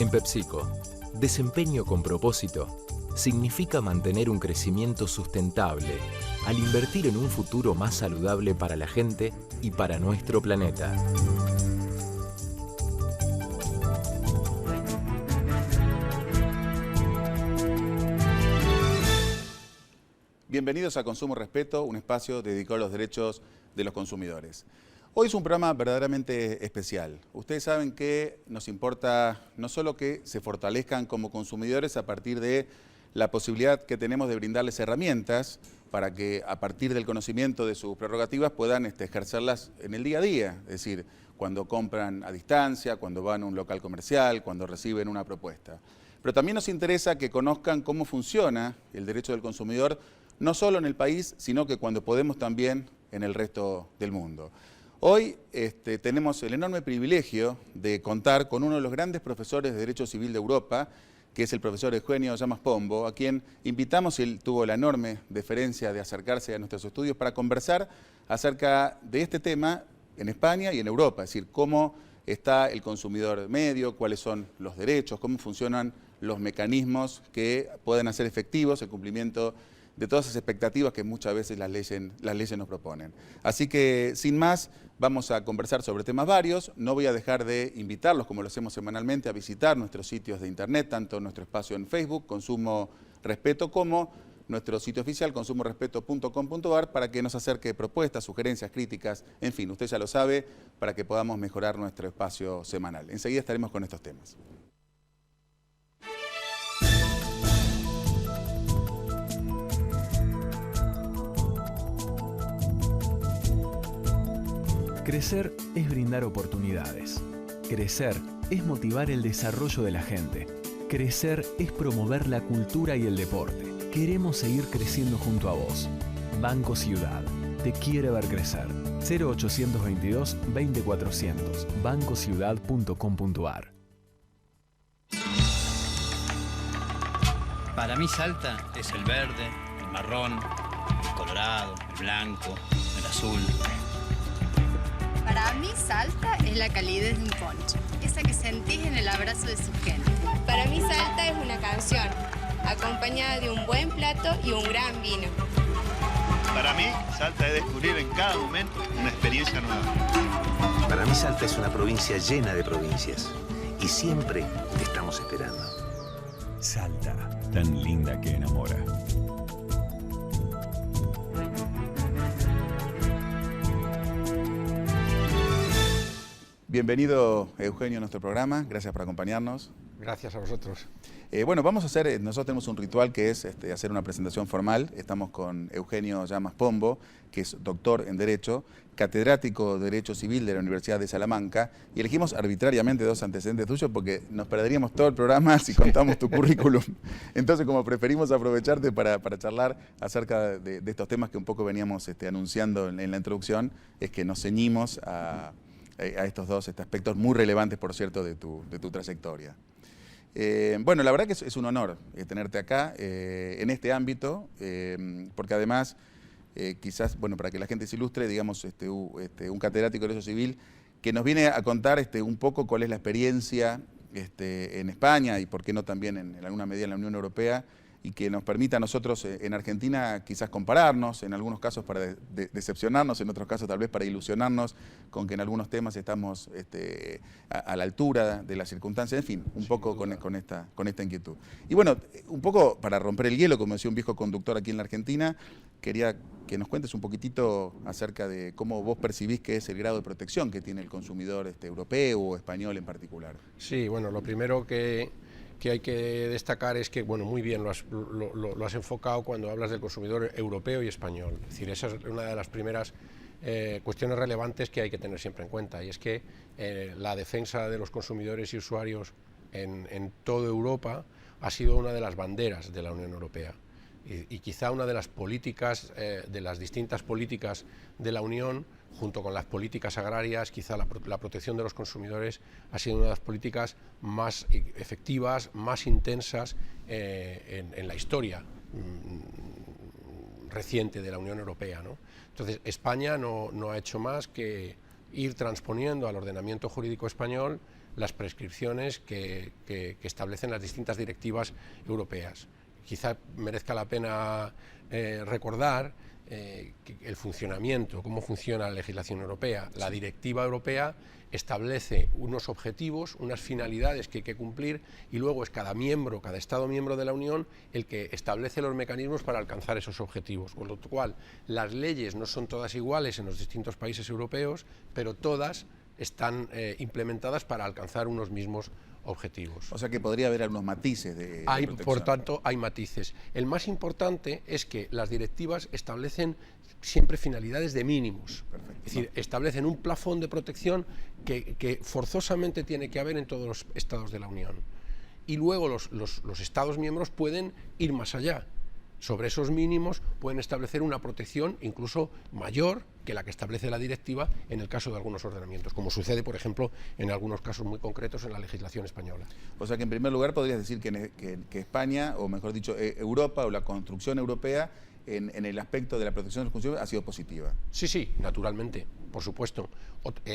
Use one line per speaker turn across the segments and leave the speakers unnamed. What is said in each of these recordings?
En PepsiCo, desempeño con propósito significa mantener un crecimiento sustentable al invertir en un futuro más saludable para la gente y para nuestro planeta.
Bienvenidos a Consumo Respeto, un espacio dedicado a los derechos de los consumidores. Hoy es un programa verdaderamente especial. Ustedes saben que nos importa no solo que se fortalezcan como consumidores a partir de la posibilidad que tenemos de brindarles herramientas para que a partir del conocimiento de sus prerrogativas puedan ejercerlas en el día a día, es decir, cuando compran a distancia, cuando van a un local comercial, cuando reciben una propuesta. Pero también nos interesa que conozcan cómo funciona el derecho del consumidor, no solo en el país, sino que cuando podemos también en el resto del mundo. Hoy tenemos el enorme privilegio de contar con uno de los grandes profesores de Derecho Civil de Europa, que es el profesor Eugenio Llamas Pombo, a quien invitamos, y él tuvo la enorme deferencia de acercarse a nuestros estudios para conversar acerca de este tema en España y en Europa, es decir, cómo está el consumidor medio, cuáles son los derechos, cómo funcionan los mecanismos que pueden hacer efectivos el cumplimiento de todas esas expectativas que muchas veces las leyes nos proponen. Así que, sin más, vamos a conversar sobre temas varios. No voy a dejar de invitarlos, como lo hacemos semanalmente, a visitar nuestros sitios de internet, tanto nuestro espacio en Facebook, Consumo Respeto, como nuestro sitio oficial, consumorespeto.com.ar, para que nos acerque propuestas, sugerencias, críticas, en fin, usted ya lo sabe, para que podamos mejorar nuestro espacio semanal. Enseguida estaremos con estos temas.
Crecer es brindar oportunidades. Crecer es motivar el desarrollo de la gente. Crecer es promover la cultura y el deporte. Queremos seguir creciendo junto a vos. Banco Ciudad. Te quiere ver crecer. 0822 20400. bancociudad.com.ar.
Para mí Salta es el verde, el marrón, el colorado, el blanco, el azul.
Para mí Salta es la calidez de un poncho, esa que sentís en el abrazo de su gente.
Para mí Salta es una canción, acompañada de un buen plato y un gran vino.
Para mí Salta es descubrir en cada momento una experiencia nueva.
Para mí Salta es una provincia llena de provincias y siempre te estamos esperando.
Salta, tan linda que enamora.
Bienvenido, Eugenio, a nuestro programa. Gracias por acompañarnos.
Gracias a vosotros.
Bueno, vamos a hacer, nosotros tenemos un ritual que es hacer una presentación formal. Estamos con Eugenio Llamas Pombo, que es doctor en Derecho, catedrático de Derecho Civil de la Universidad de Salamanca, y elegimos arbitrariamente dos antecedentes tuyos porque nos perderíamos todo el programa si contamos tu currículum. Entonces, como preferimos aprovecharte para charlar acerca de estos temas que un poco veníamos anunciando en la introducción, es que nos ceñimos a estos dos aspectos muy relevantes, por cierto, de tu trayectoria. Bueno, la verdad que es un honor tenerte acá en este ámbito, porque además, quizás, bueno, para que la gente se ilustre, digamos, un catedrático de Derecho Civil que nos viene a contar un poco cuál es la experiencia en España y por qué no también en alguna medida en la Unión Europea, y que nos permita a nosotros en Argentina quizás compararnos, en algunos casos para decepcionarnos, en otros casos tal vez para ilusionarnos con que en algunos temas estamos a la altura de las circunstancias, en fin, un poco con esta inquietud. Y bueno, un poco para romper el hielo, como decía un viejo conductor aquí en la Argentina, quería que nos cuentes un poquitito acerca de cómo vos percibís que es el grado de protección que tiene el consumidor europeo o español en particular.
Sí, bueno, lo primero que hay que destacar es que, bueno, muy bien lo has enfocado cuando hablas del consumidor europeo y español. Es decir, esa es una de las primeras cuestiones relevantes que hay que tener siempre en cuenta, y es que la defensa de los consumidores y usuarios en toda Europa ha sido una de las banderas de la Unión Europea. Y quizá una de las políticas, de las distintas políticas de la Unión, junto con las políticas agrarias, quizá la protección de los consumidores ha sido una de las políticas más efectivas, más intensas en la historia reciente de la Unión Europea, ¿no? Entonces, España no ha hecho más que ir transponiendo al ordenamiento jurídico español las prescripciones que establecen las distintas directivas europeas. Quizá merezca la pena recordar que el funcionamiento, cómo funciona la legislación europea. La directiva europea establece unos objetivos, unas finalidades que hay que cumplir, y luego es cada Estado miembro de la Unión el que establece los mecanismos para alcanzar esos objetivos, con lo cual las leyes no son todas iguales en los distintos países europeos, pero todas están implementadas para alcanzar unos mismos objetivos.
O sea que podría haber algunos matices de protección.
Por tanto, hay matices. El más importante es que las directivas establecen siempre finalidades de mínimos.
Perfecto.
Es decir, establecen un plafón de protección que forzosamente tiene que haber en todos los estados de la Unión. Y luego los estados miembros pueden ir más allá. Sobre esos mínimos pueden establecer una protección incluso mayor que la que establece la directiva en el caso de algunos ordenamientos, como sucede, por ejemplo, en algunos casos muy concretos en la legislación española.
O sea que en primer lugar podrías decir que España, o mejor dicho, Europa o la construcción europea en el aspecto de la protección de los consumidores ha sido positiva.
Sí, naturalmente, por supuesto,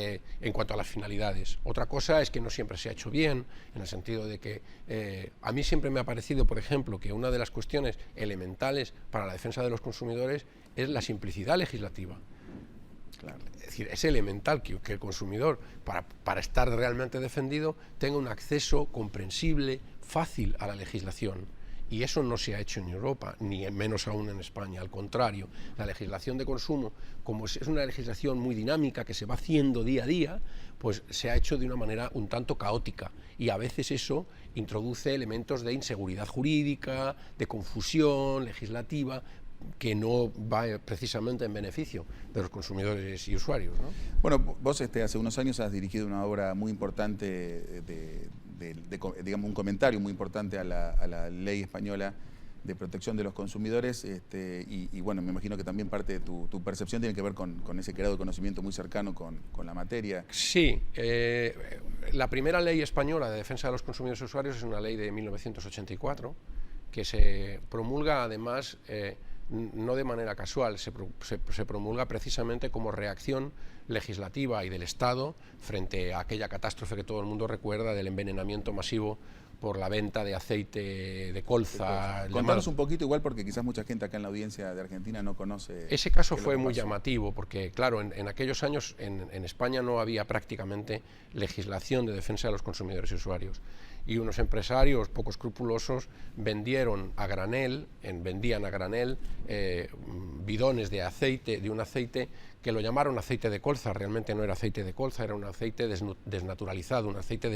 en cuanto a las finalidades. Otra cosa es que no siempre se ha hecho bien, en el sentido de que a mí siempre me ha parecido, por ejemplo, que una de las cuestiones elementales para la defensa de los consumidores es la simplicidad legislativa.
Claro.
Es decir, es elemental que el consumidor, para estar realmente defendido, tenga un acceso comprensible, fácil a la legislación. Y eso no se ha hecho en Europa, ni menos aún en España. Al contrario, la legislación de consumo, como es una legislación muy dinámica que se va haciendo día a día, pues se ha hecho de una manera un tanto caótica. Y a veces eso introduce elementos de inseguridad jurídica, de confusión legislativa, que no va precisamente en beneficio de los consumidores y usuarios, ¿no?
Bueno, vos hace unos años has dirigido una obra muy importante digamos, un comentario muy importante a la ley española de protección de los consumidores, y bueno, me imagino que también parte de tu percepción tiene que ver con ese grado de conocimiento muy cercano con la materia.
Sí, la primera ley española de defensa de los consumidores y usuarios es una ley de 1984, que se promulga además no de manera casual, se promulga precisamente como reacción legislativa y del Estado frente a aquella catástrofe que todo el mundo recuerda del envenenamiento masivo por la venta de aceite de colza.
Contanos un poquito, igual, porque quizás mucha gente acá en la audiencia de Argentina no conoce.
Ese caso fue muy llamativo porque, claro, en aquellos años en España no había prácticamente legislación de defensa de los consumidores y usuarios. Y unos empresarios poco escrupulosos vendían a granel bidones de aceite, de un aceite que lo llamaron aceite de colza. Realmente no era aceite de colza, era un aceite desnaturalizado, un aceite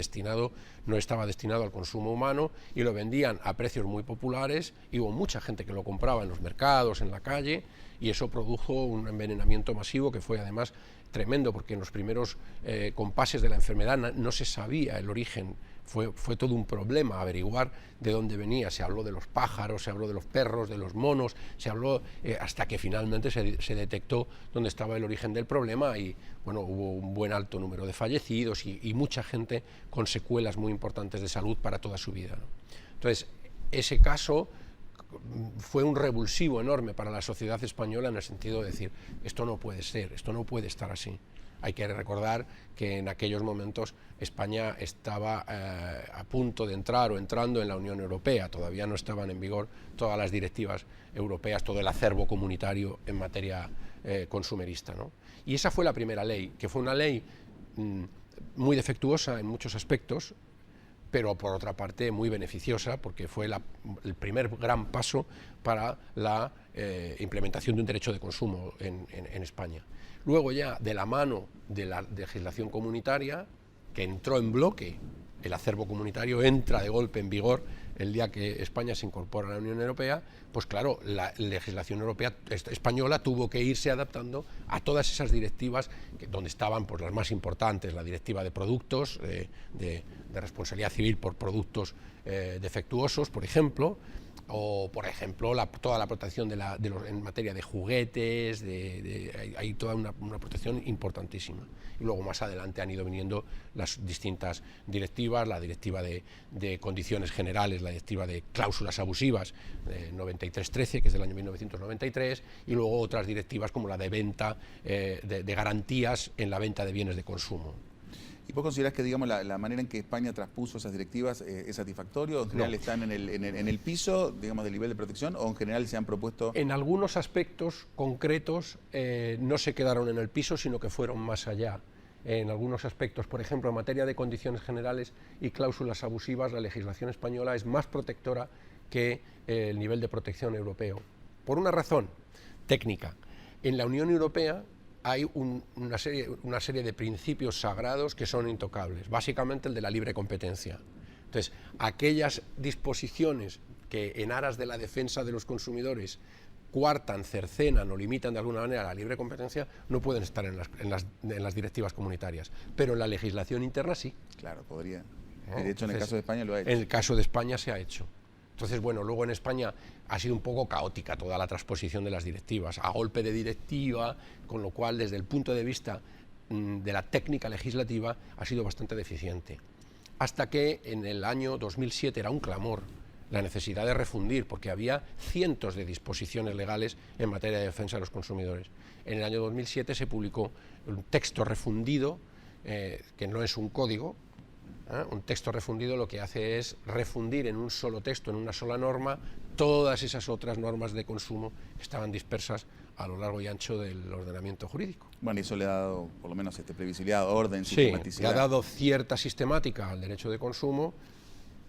no estaba destinado al consumo humano, y lo vendían a precios muy populares, y hubo mucha gente que lo compraba en los mercados, en la calle, y eso produjo un envenenamiento masivo que fue además tremendo, porque en los primeros compases de la enfermedad no se sabía el origen. Fue todo un problema averiguar de dónde venía. Se habló de los pájaros, se habló de los perros, de los monos, se habló hasta que finalmente se detectó dónde estaba el origen del problema, y bueno, hubo un buen alto número de fallecidos y mucha gente con secuelas muy importantes de salud para toda su vida, ¿no? Entonces, ese caso fue un revulsivo enorme para la sociedad española, en el sentido de decir, esto no puede ser, esto no puede estar así. Hay que recordar que en aquellos momentos España estaba a punto de entrar o entrando en la Unión Europea. Todavía no estaban en vigor todas las directivas europeas, todo el acervo comunitario en materia consumerista, ¿no? Y esa fue la primera ley, que fue una ley muy defectuosa en muchos aspectos, pero por otra parte muy beneficiosa, porque fue el primer gran paso para la implementación de un derecho de consumo en España. Luego, ya de la mano de la legislación comunitaria, que entró en bloque, el acervo comunitario entra de golpe en vigor el día que España se incorpora a la Unión Europea, pues claro, la legislación española tuvo que irse adaptando a todas esas directivas donde estaban pues las más importantes, la directiva de productos, de responsabilidad civil por productos defectuosos, por ejemplo, o por ejemplo toda la protección en materia de juguetes, hay toda una protección importantísima. Y luego más adelante han ido viniendo las distintas directivas, la directiva de condiciones generales, la directiva de cláusulas abusivas, 9313, que es del año 1993, y luego otras directivas como la de venta, de garantías en la venta de bienes de consumo.
¿Y vos considerás que, digamos, la manera en que España transpuso esas directivas es satisfactorio? ¿En general están en el piso, digamos, del nivel de protección, o en general se han propuesto...?
En algunos aspectos concretos no se quedaron en el piso, sino que fueron más allá. En algunos aspectos, por ejemplo, en materia de condiciones generales y cláusulas abusivas, la legislación española es más protectora que el nivel de protección europeo. Por una razón técnica. En la Unión Europea hay una serie de principios sagrados que son intocables, básicamente el de la libre competencia. Entonces, aquellas disposiciones que en aras de la defensa de los consumidores coartan, cercenan o limitan de alguna manera la libre competencia, no pueden estar en las directivas comunitarias, pero en la legislación interna sí.
Claro, podría. De hecho, en el caso de España lo ha hecho.
En el caso de España se ha hecho. Entonces, bueno, luego en España ha sido un poco caótica toda la transposición de las directivas, a golpe de directiva, con lo cual desde el punto de vista de la técnica legislativa ha sido bastante deficiente. Hasta que en el año 2007 era un clamor la necesidad de refundir, porque había cientos de disposiciones legales en materia de defensa de los consumidores. En el año 2007 se publicó un texto refundido, que no es un código. Un texto refundido lo que hace es refundir en un solo texto, en una sola norma, todas esas otras normas de consumo que estaban dispersas a lo largo y ancho del ordenamiento jurídico.
Bueno, y eso le ha dado, por lo menos, previsibilidad, orden,
sí,
sistematicidad.
Le ha dado cierta sistemática al derecho de consumo.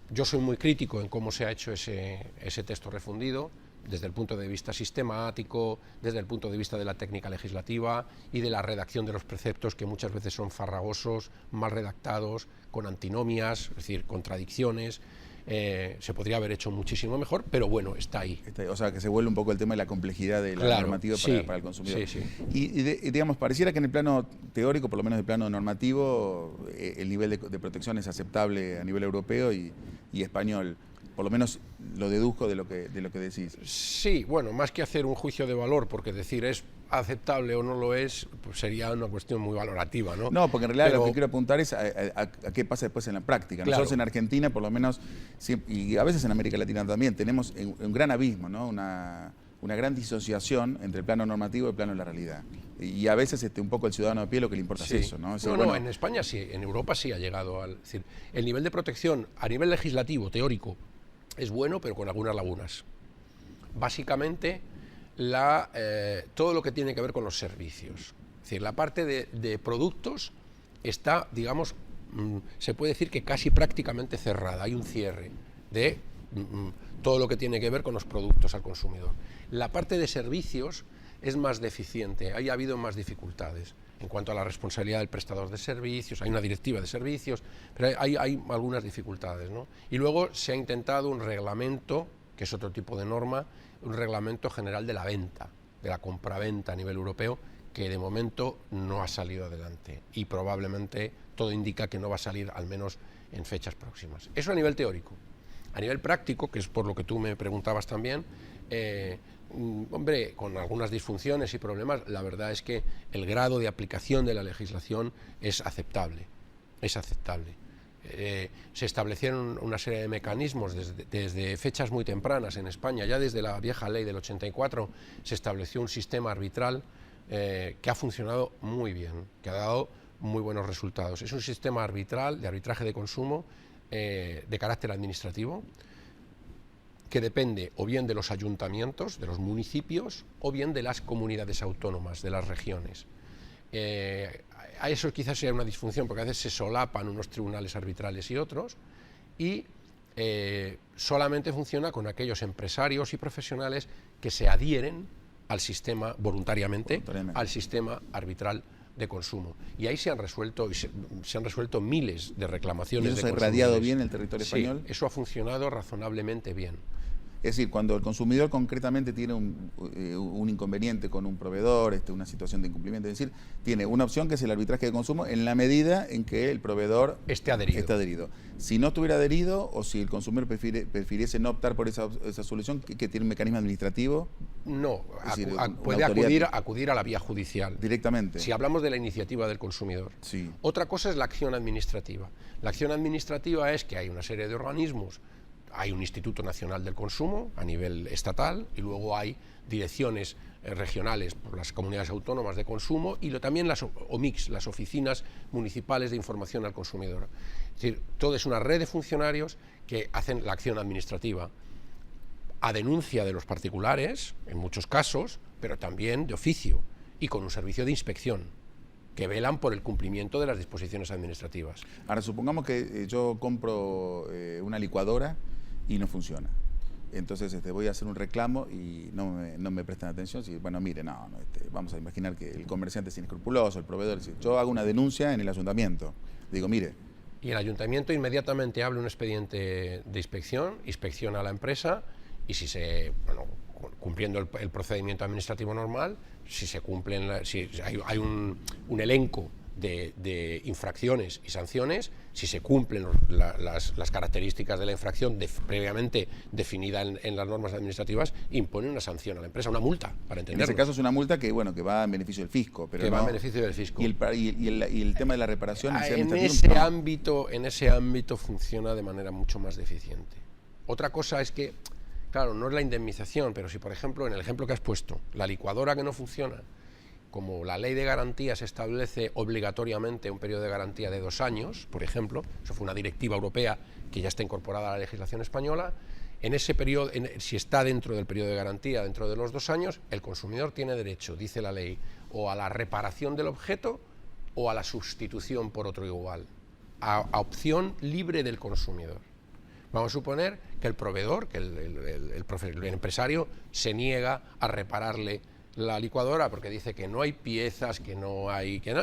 Yo soy muy crítico en cómo se ha hecho ese texto refundido, desde el punto de vista sistemático, desde el punto de vista de la técnica legislativa y de la redacción de los preceptos, que muchas veces son farragosos, mal redactados, con antinomias, es decir, contradicciones. Se podría haber hecho muchísimo mejor, pero bueno, está ahí.
O sea, que se vuelve un poco el tema de la complejidad de la normativa para el consumidor.
Sí.
Y digamos, pareciera que en el plano teórico, por lo menos en el plano normativo, el nivel de protección es aceptable a nivel europeo y español. Por lo menos lo deduzco de lo que decís.
Sí, bueno, más que hacer un juicio de valor, porque decir es aceptable o no lo es, pues sería una cuestión muy valorativa, ¿no?
No, porque en realidad lo que quiero apuntar es a qué pasa después en la práctica.
Claro.
Nosotros en Argentina, por lo menos, y a veces en América Latina también, tenemos un gran abismo, ¿no? Una gran disociación entre el plano normativo y el plano de la realidad. Y a veces un poco el ciudadano de pie lo que le importa es eso, ¿no?
No, en España sí, en Europa sí ha llegado es decir, el nivel de protección a nivel legislativo, teórico, es bueno, pero con algunas lagunas. Básicamente, todo lo que tiene que ver con los servicios. Es decir, la parte de productos está, digamos, se puede decir que casi prácticamente cerrada. Hay un cierre de todo lo que tiene que ver con los productos al consumidor. La parte de servicios es más deficiente, ahí ha habido más dificultades. En cuanto a la responsabilidad del prestador de servicios, hay una directiva de servicios, pero hay algunas dificultades, ¿no? Y luego se ha intentado un reglamento, que es otro tipo de norma, un reglamento general de la venta, de la compraventa a nivel europeo, que de momento no ha salido adelante y probablemente todo indica que no va a salir, al menos en fechas próximas. Eso a nivel teórico. A nivel práctico, que es por lo que tú me preguntabas también, hombre, con algunas disfunciones y problemas, la verdad es que el grado de aplicación de la legislación es aceptable. Se establecieron una serie de mecanismos desde fechas muy tempranas en España, ya desde la vieja ley del 84 se estableció un sistema arbitral que ha funcionado muy bien, que ha dado muy buenos resultados. Es un sistema arbitral, de arbitraje de consumo, de carácter administrativo, que depende o bien de los ayuntamientos, de los municipios, o bien de las comunidades autónomas, de las regiones. A eso quizás sea una disfunción, porque a veces se solapan unos tribunales arbitrales y otros, y solamente funciona con aquellos empresarios y profesionales que se adhieren al sistema voluntariamente. Al sistema arbitral de consumo. Y ahí se han resuelto miles de reclamaciones.
¿Y eso se ha irradiado bien el territorio español?
Sí, eso ha funcionado razonablemente bien.
Es decir, cuando el consumidor concretamente tiene un inconveniente con un proveedor, una situación de incumplimiento, es decir, tiene una opción que es el arbitraje de consumo en la medida en que el proveedor
esté adherido.
Si no estuviera adherido o si el consumidor prefiriese no optar por esa solución, que tiene un mecanismo administrativo.
No,
decir,
puede acudir a la vía judicial.
Directamente.
Si hablamos de la iniciativa del consumidor.
Sí.
Otra cosa es la acción administrativa. La acción administrativa es que hay una serie de organismos. Hay un Instituto Nacional del Consumo a nivel estatal y luego hay direcciones regionales por las comunidades autónomas de consumo y también las OMICs, las oficinas municipales de información al consumidor. Es decir, todo es una red de funcionarios que hacen la acción administrativa a denuncia de los particulares, en muchos casos, pero también de oficio y con un servicio de inspección que velan por el cumplimiento de las disposiciones administrativas.
Ahora, supongamos que yo compro una licuadora y no funciona. Entonces voy a hacer un reclamo y no me prestan atención. Bueno, mire, vamos a imaginar que el comerciante es inescrupuloso, el proveedor. Yo hago una denuncia en el ayuntamiento. Digo, mire.
Y el ayuntamiento inmediatamente abre un expediente de inspección, inspecciona a la empresa y si cumpliendo el procedimiento administrativo normal, si se cumplen, si hay un elenco de infracciones y sanciones, si se cumplen las características de la infracción previamente definida en las normas administrativas, impone una sanción a la empresa, una multa, para entenderlo.
En ese caso es una multa que va en beneficio del fisco. Pero
va en beneficio del fisco.
Y el tema de la reparación...
En ese ámbito funciona de manera mucho más deficiente. Otra cosa es que, claro, no es la indemnización, pero si, por ejemplo, en el ejemplo que has puesto, la licuadora que no funciona, como la ley de garantías establece obligatoriamente un periodo de garantía de 2 años, por ejemplo, eso fue una directiva europea que ya está incorporada a la legislación española, en ese periodo, si está dentro del periodo de garantía, dentro de los 2 años, el consumidor tiene derecho, dice la ley, o a la reparación del objeto o a la sustitución por otro igual, a opción libre del consumidor. Vamos a suponer que el proveedor, que el empresario, se niega a repararle la licuadora porque dice que no hay piezas,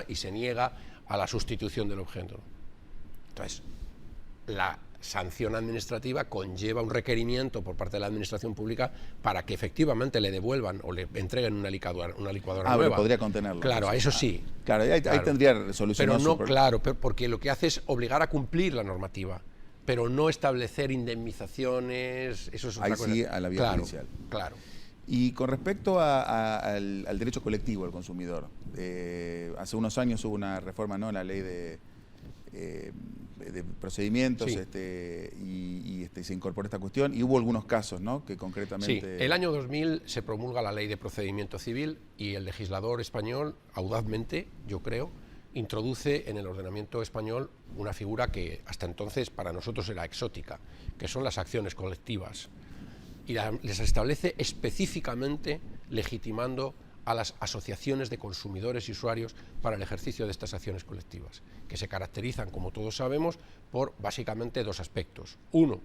y se niega a la sustitución del objeto. Entonces, la sanción administrativa conlleva un requerimiento por parte de la administración pública para que efectivamente le devuelvan o le entreguen una licuadora nueva.
Pero podría contenerlo.
Claro, eso sí.
Claro, ahí tendría solución.
Pero no, claro, porque lo que hace es obligar a cumplir la normativa, pero no establecer indemnizaciones, eso es otra cosa.
Ahí sí, a la vía judicial.
Claro.
Y con respecto al derecho colectivo del consumidor, hace unos años hubo una reforma, ¿no?, en la ley de procedimientos,
sí.
y se incorporó esta cuestión, y hubo algunos casos, ¿no?, que concretamente...
Sí, el año 2000 se promulga la ley de procedimiento civil y el legislador español, audazmente, yo creo, introduce en el ordenamiento español una figura que hasta entonces para nosotros era exótica, que son las acciones colectivas. Y les establece específicamente legitimando a las asociaciones de consumidores y usuarios para el ejercicio de estas acciones colectivas, que se caracterizan, como todos sabemos, por básicamente 2 aspectos. Uno,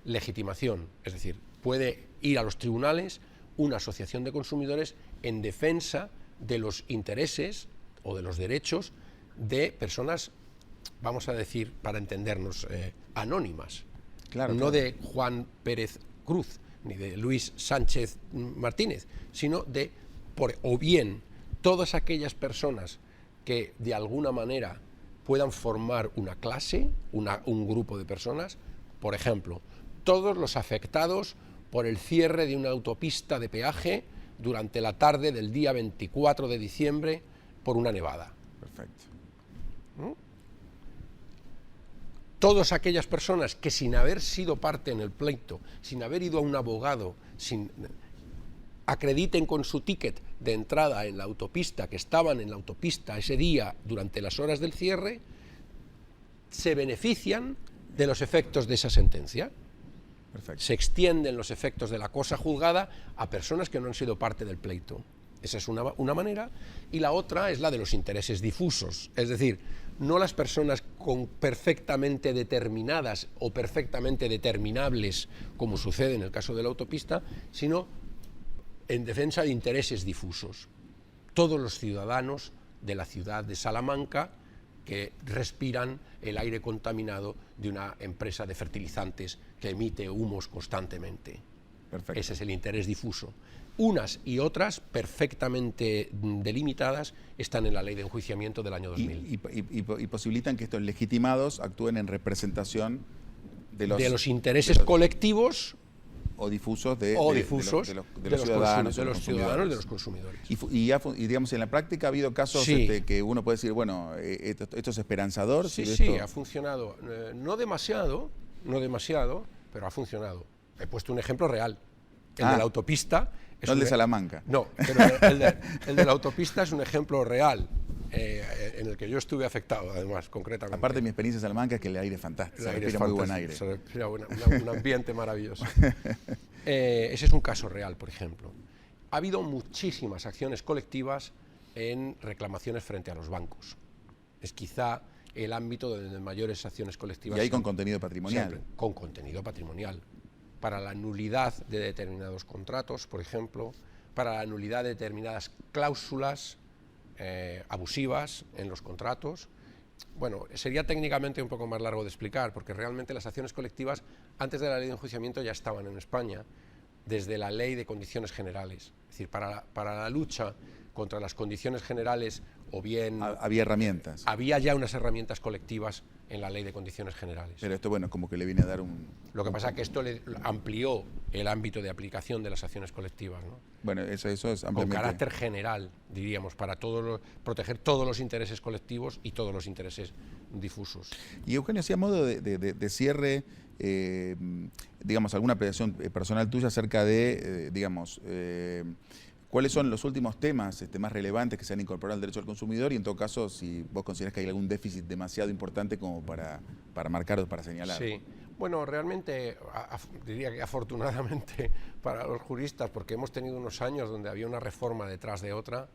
legitimación, es decir, puede ir a los tribunales una asociación de consumidores en defensa de los intereses o de los derechos de personas, vamos a decir, para entendernos, anónimas.
Claro,
no de Juan Pérez Cruz, ni de Luis Sánchez Martínez, sino o bien todas aquellas personas que de alguna manera puedan formar una clase, un grupo de personas, por ejemplo, todos los afectados por el cierre de una autopista de peaje durante la tarde del día 24 de diciembre por una nevada.
Perfecto.
Todas aquellas personas que sin haber sido parte en el pleito, sin haber ido a un abogado, acrediten con su ticket de entrada en la autopista, que estaban en la autopista ese día durante las horas del cierre, se benefician de los efectos de esa sentencia.
Perfecto.
Se extienden los efectos de la cosa juzgada a personas que no han sido parte del pleito. Esa es una manera, y la otra es la de los intereses difusos, es decir, no las personas perfectamente determinadas o perfectamente determinables, como sucede en el caso de la autopista, sino en defensa de intereses difusos. Todos los ciudadanos de la ciudad de Salamanca que respiran el aire contaminado de una empresa de fertilizantes que emite humos constantemente.
Perfecto.
Ese es el interés difuso. Unas y otras, perfectamente delimitadas, están en la ley de enjuiciamiento del año 2000.
Y posibilitan que estos legitimados actúen en representación de los
intereses colectivos
o difusos de los ciudadanos,
de los consumidores.
Y digamos, en la práctica ha habido casos que uno puede decir, bueno, esto es esperanzador.
Sí, ha funcionado. No demasiado, pero ha funcionado. He puesto un ejemplo real. El de la autopista.
No el de Salamanca.
No, pero el de la autopista es un ejemplo real, en el que yo estuve afectado, además, concretamente.
Aparte de mi experiencia en Salamanca, es que el aire es fantástico, se respira muy buen aire.
Se respira un ambiente maravilloso. Ese es un caso real, por ejemplo. Ha habido muchísimas acciones colectivas en reclamaciones frente a los bancos. Es quizá el ámbito donde mayores acciones colectivas...
Y ahí con contenido patrimonial.
Siempre, con contenido patrimonial. Para la nulidad de determinados contratos, por ejemplo, para la nulidad de determinadas cláusulas abusivas en los contratos. Bueno, sería técnicamente un poco más largo de explicar, porque realmente las acciones colectivas, antes de la ley de enjuiciamiento, ya estaban en España, desde la ley de condiciones generales. Es decir, para la lucha contra las condiciones generales, o bien...
Había herramientas.
Había ya unas herramientas colectivas en la ley de condiciones generales.
Pero esto, bueno, como que le viene a dar un...
Lo que pasa es que esto le amplió el ámbito de aplicación de las acciones colectivas, ¿no?
Bueno, eso es ampliamente...
Con carácter general, diríamos, para proteger todos los intereses colectivos y todos los intereses difusos.
Y Eugenio, si a modo de cierre, digamos, alguna apreciación personal tuya acerca de, ¿cuáles son los últimos temas más relevantes que se han incorporado al derecho al consumidor? Y en todo caso, si vos considerás que hay algún déficit demasiado importante como para marcar o para señalar.
Sí, bueno, realmente diría que afortunadamente para los juristas, porque hemos tenido unos años donde había una reforma detrás de otra.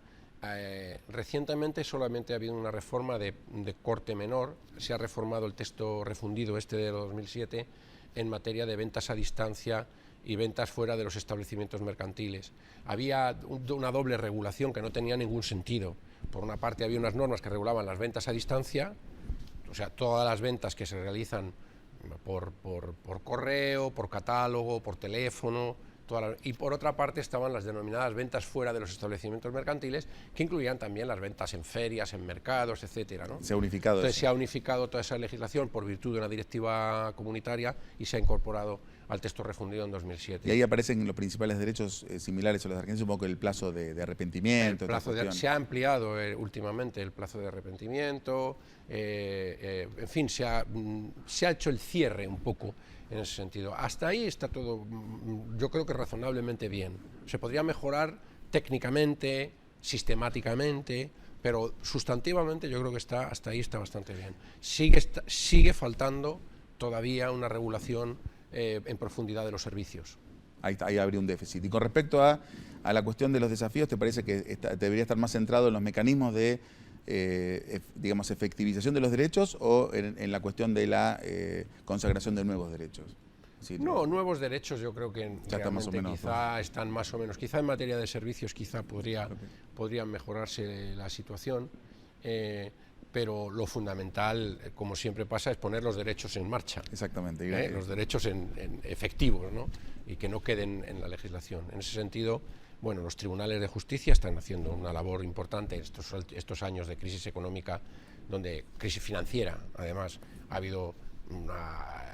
Recientemente solamente ha habido una reforma de corte menor. Se ha reformado el texto refundido de 2007 en materia de ventas a distancia y ventas fuera de los establecimientos mercantiles. Había una doble regulación que no tenía ningún sentido. Por una parte había unas normas que regulaban las ventas a distancia, o sea, todas las ventas que se realizan por correo, por catálogo, por teléfono, y por otra parte estaban las denominadas ventas fuera de los establecimientos mercantiles, que incluían también las ventas en ferias, en mercados, etcétera, ¿no?
Se ha unificado.
Entonces se ha unificado toda esa legislación por virtud de una directiva comunitaria y se ha incorporado al texto refundido en 2007.
Y ahí aparecen los principales derechos similares a los de Argentina, supongo que el plazo de arrepentimiento.
Se ha ampliado últimamente el plazo de arrepentimiento, en fin, se ha hecho el cierre un poco en ese sentido. Hasta ahí está todo, yo creo que razonablemente bien. Se podría mejorar técnicamente, sistemáticamente, pero sustantivamente yo creo que hasta ahí está bastante bien. Sigue faltando todavía una regulación en profundidad de los servicios.
Ahí habría un déficit. Y con respecto a la cuestión de los desafíos, ¿te parece que debería estar más centrado en los mecanismos de efectivización de los derechos o en la cuestión de la consagración de nuevos derechos? Sí,
no, nuevos derechos yo creo que quizá están más o menos, quizá en materia de servicios podría mejorarse la situación, pero lo fundamental, como siempre pasa, es poner los derechos en marcha.
Exactamente.
Los derechos en efectivos, ¿no? Y que no queden en la legislación. En ese sentido, bueno, los tribunales de justicia están haciendo una labor importante estos años de crisis económica, crisis financiera, además, ha habido una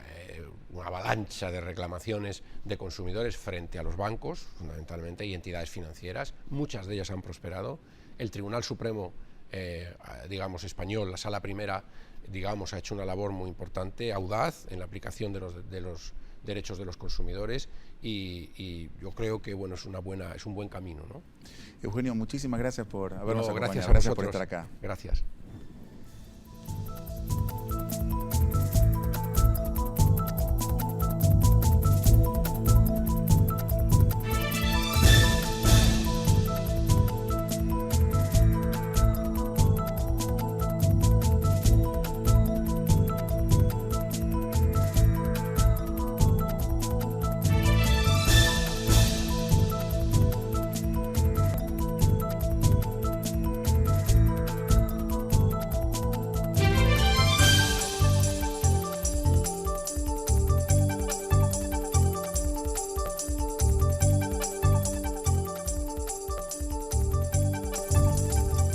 avalancha de reclamaciones de consumidores frente a los bancos, fundamentalmente, y entidades financieras. Muchas de ellas han prosperado. El Tribunal Supremo, español, la Sala Primera, ha hecho una labor muy importante, audaz, en la aplicación de los derechos de los consumidores y yo creo que es un buen camino, ¿no?
Eugenio, muchísimas gracias por habernos acompañado.
Gracias
por estar acá.
Gracias.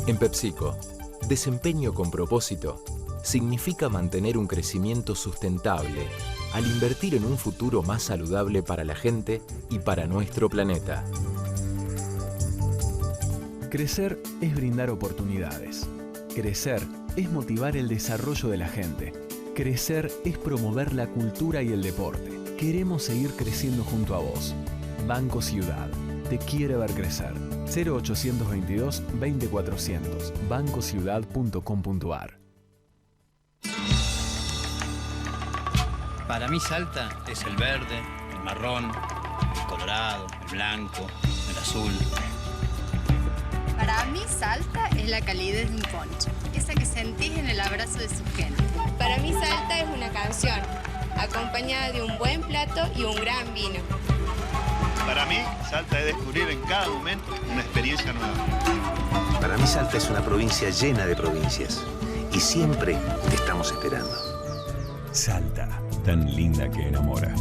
En PepsiCo, desempeño con propósito significa mantener un crecimiento sustentable al invertir en un futuro más saludable para la gente y para nuestro planeta.
Crecer es brindar oportunidades. Crecer es motivar el desarrollo de la gente. Crecer es promover la cultura y el deporte. Queremos seguir creciendo junto a vos. Banco Ciudad. Te quiere ver crecer. 0822 20400. bancociudad.com.ar.
Para mí Salta es el verde, el marrón, el colorado, el blanco, el azul.
Para mí Salta es la calidez de un poncho, esa que sentís en el abrazo de su gente.
Para mí Salta es una canción, acompañada de un buen plato y un gran vino.
Para mí, Salta es descubrir en cada momento una experiencia nueva.
Para mí Salta es una provincia llena de provincias y siempre te estamos esperando.
Salta, tan linda que enamora.